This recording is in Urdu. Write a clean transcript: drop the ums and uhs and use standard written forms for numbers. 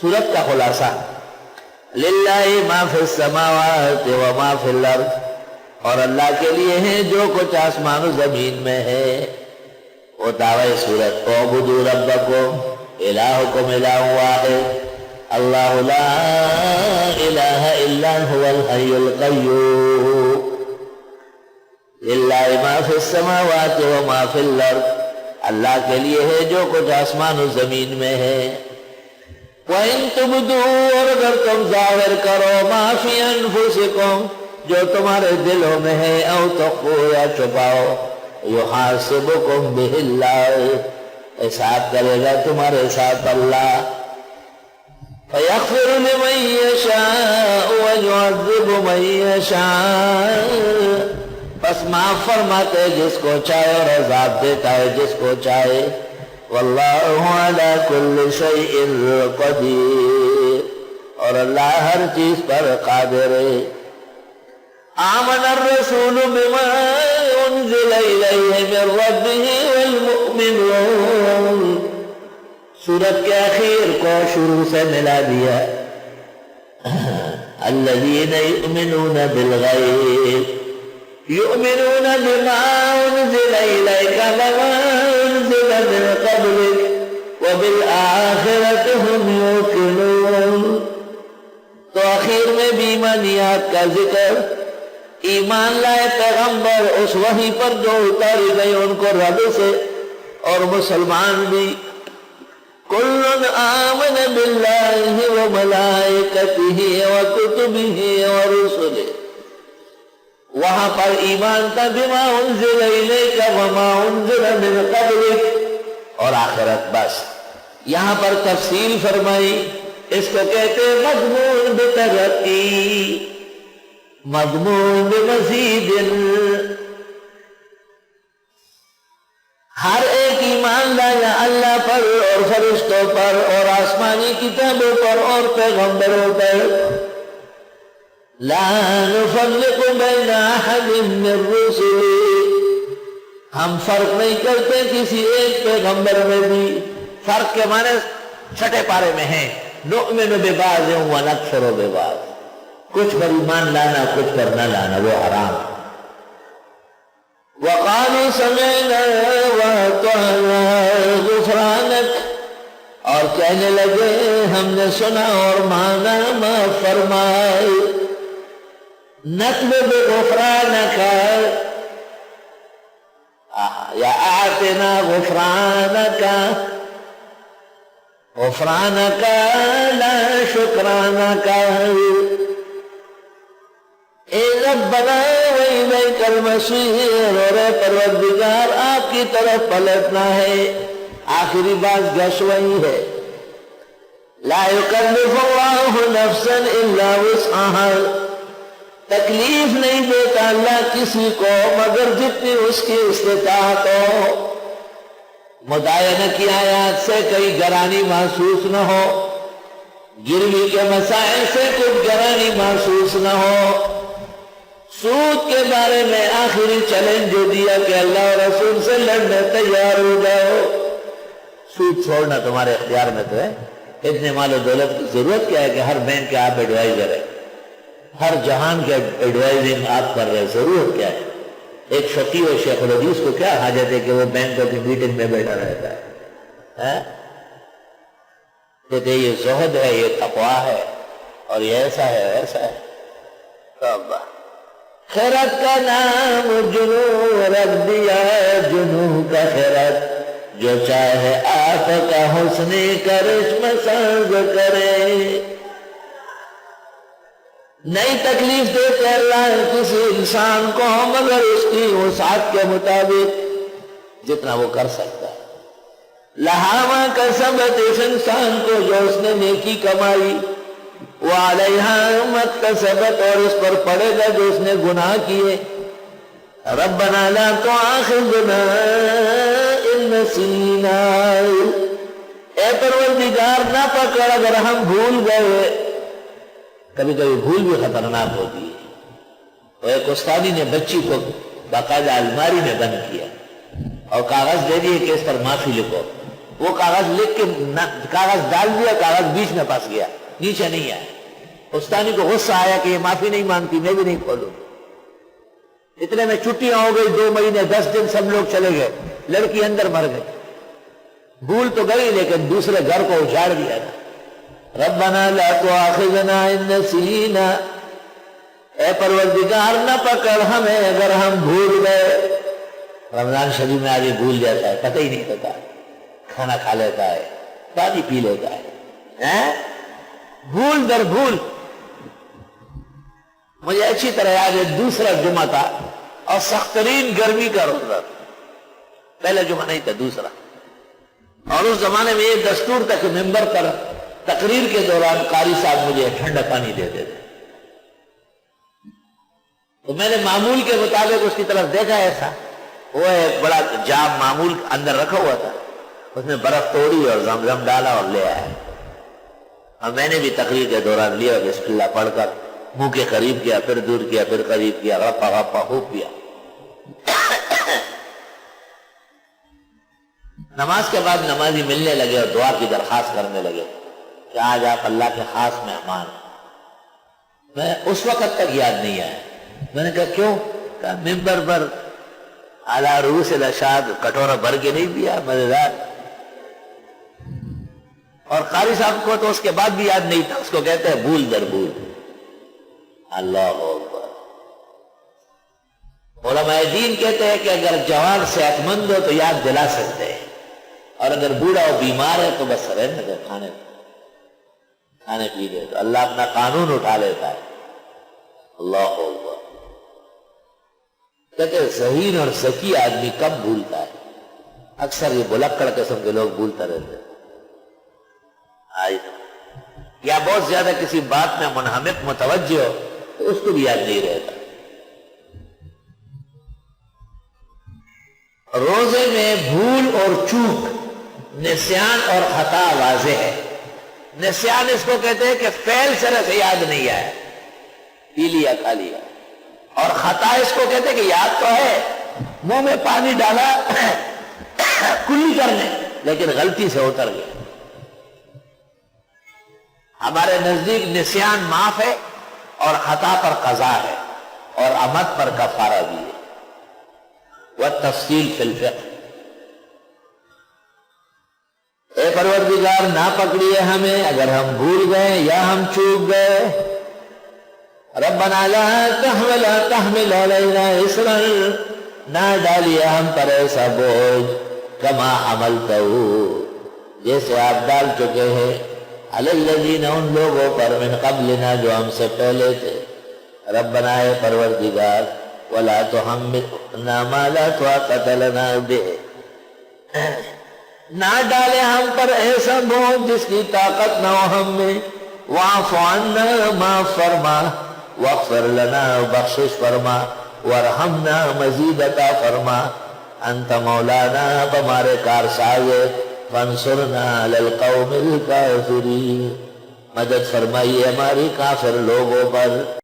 سورت کا خلاصہ للہ ما فی السماوات و ما فی الارض، اور اللہ کے لیے ہیں جو کچھ آسمان و زمین میں ہے۔ وہ دعوی سورت اعبدوا ربکم الہکم الہ واحد اللہ لا الہ الا هو الحی القیوم للہ ما فی السماوات و ما فی الارض، اللہ کے لیے ہے جو کچھ آسمان و زمین میں ہے۔ وَإِن تُبْدُوا، اور اگر تم ظاہر کرو ما فی انفسکم، جو تمہارے دلوں میں ہے، او تخفوا، یا چھپاؤ، یحاسبکم بہ اللہ، حساب کرے گا تمہارے ساتھ اللہ۔ فَيَغْفِرُ لِمَن يَشَاءُ وَيُعَذِّبُ مَن يَشَاءُ، بس معاف فرماتے جس کو چاہے اور عذاب دیتا ہے جس کو چاہے۔ واللہ علی کل شیء قدیر، اور اللہ ہر چیز پر قادر ہے۔ آمن الرسول بما انزل الیہ من ربہ والمؤمنون، سورت کے اخیر کو شروع سے ملا دیا۔ الذین یؤمنون بالغیب، یؤمنون بما انزل الیک وما انزل من قبلک وبالآخرۃ ہم یوقنون۔ تو آخر میں بھی ایمانیات کا ذکر، ایمان لائے پیغمبر اس وحی پر جو اتاری گئی ان کو رب سے، اور مسلمان بھی۔ کل آمن باللہ وملائکتہ وکتبہ ورسلہ، وہاں پر ایمان تھا بما انزل الیک وما انزل من قبلک، اور آخرت بس۔ یہاں پر تفصیل فرمائی، اس کو کہتے مضمون بترقی، مضمون بمزید۔ ہر ایک ایمان لایا اللہ پر اور فرشتوں پر اور آسمانی کتابوں پر اور پیغمبروں پر۔ لا نفرق بین احد من رسلہ، ہم فرق نہیں کرتے کسی ایک پیغمبر میں بھی۔ فرق کے معنی چھٹے پارے میں ہیں، نؤمن ببعض ونکفر ببعض، کچھ پر ایمان لانا کچھ پر نہ لانا وہ حرام۔ وقالوا سمعنا واطعنا غفرانک، اور کہنے لگے ہم نے سنا اور مانا معاف فرمائے۔ نطلب غفرانک یا آتنا غفرانک، غفرانک لا شکرانک، اے ربنا وإلیک المصیر، اور اے پروردگار آپ کی طرف پلٹنا ہے۔ آخری بات گش وہی ہے، لا یکلف اللہ نفسا الا وسعها، تکلیف نہیں دیتا اللہ کسی کو مگر جتنی اس کی استطاعت ہو۔ مدائنہ کی آیات سے کئی گرانی محسوس نہ ہو، گروی کے مسائل سے کچھ گرانی محسوس نہ ہو۔ سود کے بارے میں آخری چیلنج جو دیا کہ اللہ اور رسول سے لڑنے تیار ہو جاؤ۔ سود چھوڑنا تمہارے اختیار میں تو ہے، اتنے مال و دولت کی ضرورت کیا ہے کہ ہر بینک کے آپ ایڈوائزر ہے، ہر جہان کے ایڈوائزنگ آپ کر رہے، ضرورت کیا ہے؟ ایک فقیہ و شیخ الحدیث کو کیا حاجت ہے کہ وہ بینکوں کی میٹنگ میں بیٹھا رہتا ہے؟ کہتے یہ زہد ہے، یہ تقویٰ ہے، اور یہ ایسا ہے ایسا ہے۔ توبہ۔ خیرت کا نام جنوں رکھ دیا، جنوں کا خیرت، جو چاہے آپ کا حسن کرشم ساز کرے۔ نئی تکلیف دیتے اللہ کسی انسان کو مگر اس کی وسعت کے مطابق جتنا وہ کر سکتا ہے۔ لہا کا سبت اس انسان کو جو اس نے نیکی کمائی، وعلیہا مکتسبت، اور اس پر پڑے گا جو اس نے گناہ کیے۔ ربنا لا تؤاخذنا ان نسینا، اے پروردگار نہ پکڑ اگر ہم بھول گئے۔ کبھی کبھی بھول بھی خطرناک ہوتی ہے۔ تو ایک استادی نے بچی کو باقاعدہ الماری میں بند کیا اور کاغذ دے دیے کہ اس پر معافی لکھو، وہ کاغذ لکھ کے کاغذ ڈال دیا، کاغذ بیچ میں پھنس گیا، نیچے نہیں آیا۔ استانی کو غصہ آیا کہ یہ معافی نہیں مانگتی، میں بھی نہیں کھولوں۔ اتنے میں چھٹیاں ہو گئی، 2 مہینے 10 دن سب لوگ چلے گئے، لڑکی اندر مر گئی۔ بھول تو گئی لیکن دوسرے گھر کو اجاڑ دیا تھا۔ ربنا لا تؤاخذنا ان نسینا، اے پروردگار نہ پکڑ ہمیں اگر ہم بھول گئے۔ رمضان شریف میں آدمی بھول جاتا ہے، پتہ ہی نہیں ہوتا، کھانا کھا لیتا ہے، پانی پی لیتا ہے، بھول در بھول۔ مجھے اچھی طرح یاد ہے، دوسرا جمعہ تھا اور سخت ترین گرمی کا روزہ تھا، پہلا جمعہ نہیں تھا، دوسرا۔ اور اس زمانے میں یہ دستور تھا کہ ممبر پر تقریر کے دوران قاری صاحب مجھے ٹھنڈا پانی دیتے تھے۔ تو میں نے معمول کے مطابق اس کی طرف دیکھا، ایسا وہ ایک بڑا جام معمول اندر رکھا ہوا تھا، اس میں برف توڑی اور زمزم ڈالا اور لے آیا، اور میں نے بھی تقریر کے دوران لیا، بسم اللہ پڑھ کر منہ کے قریب کیا، پھر دور کیا، پھر قریب کیا، غپا غپا خوب کیا۔ نماز کے بعد نمازی ملنے لگے اور دعا کی درخواست کرنے لگے کہ آج آپ اللہ کے خاص مہمان۔ میں اس وقت تک یاد نہیں آیا، میں نے کہا کیوں؟ کہا ممبر پر اعلیٰ رؤوس الاشاد کٹورا بھر کے نہیں دیا، مزیدار۔ اور قاری صاحب کو تو اس کے بعد بھی یاد نہیں تھا، اس کو کہتے ہیں بھول در بھول۔ اللہ اکبر۔ علماء دین کہتے ہیں کہ اگر جوان صحت مند ہو تو یاد دلا سکتے ہیں، اور اگر بوڑھا ہو بیمار ہے تو بس رہنے دے، کھانے پی لے، تو اللہ اپنا قانون اٹھا لیتا ہے۔ اللہ اکبر۔ کہتے ہیں ذہین اور ذکی آدمی کب بھولتا ہے؟ اکثر یہ بلکڑ قسم کے لوگ بھولتا رہتے ہیں، یا بہت زیادہ کسی بات میں منہمک متوجہ ہو تو اس کو بھی یاد نہیں رہتا۔ روزے میں بھول اور چوک، نسیان اور خطا واضح ہے۔ نسیان اس کو کہتے ہیں کہ فعل سرے سے یاد نہیں آیا، پی لیا کھا لیا، اور خطا اس کو کہتے ہیں کہ یاد تو ہے، منہ میں پانی ڈالا کلی کرنے لیکن غلطی سے اتر گیا۔ ہمارے نزدیک نسیان معاف ہے اور خطا پر قضا ہے اور عمد پر کفارہ بھی ہے۔ والتفصیل فی الفقہ، اے پروردگار نہ پکڑیے ہمیں اگر ہم بھول گئے یا ہم چوک گئے۔ ربنا لا تحمل علینا اسرا، نہ ڈالیے ہم پر ایسا بوجھ، کما حملتہ، جیسے آپ ڈال چکے ہیں، علی الذین، ان لوگوں پر، من قبلنا، جو ہم سے پہلے تھے۔ ربنا اے پروردگار، ولا تحملنا ما لا طاقۃ لنا بہ، نہ ڈالے ہم پر ایسا بوجھ جس کی طاقت نہ ہو ہم میں۔ واعف عنا، معاف فرما، واغفر لنا، بخشش فرما، وارحمنا، مزید عطا فرما، انت مولانا، ہمارے کارساز، فانصرنا علی القوم الکافرین، مدد فرمائیے ہماری کافر لوگوں پر۔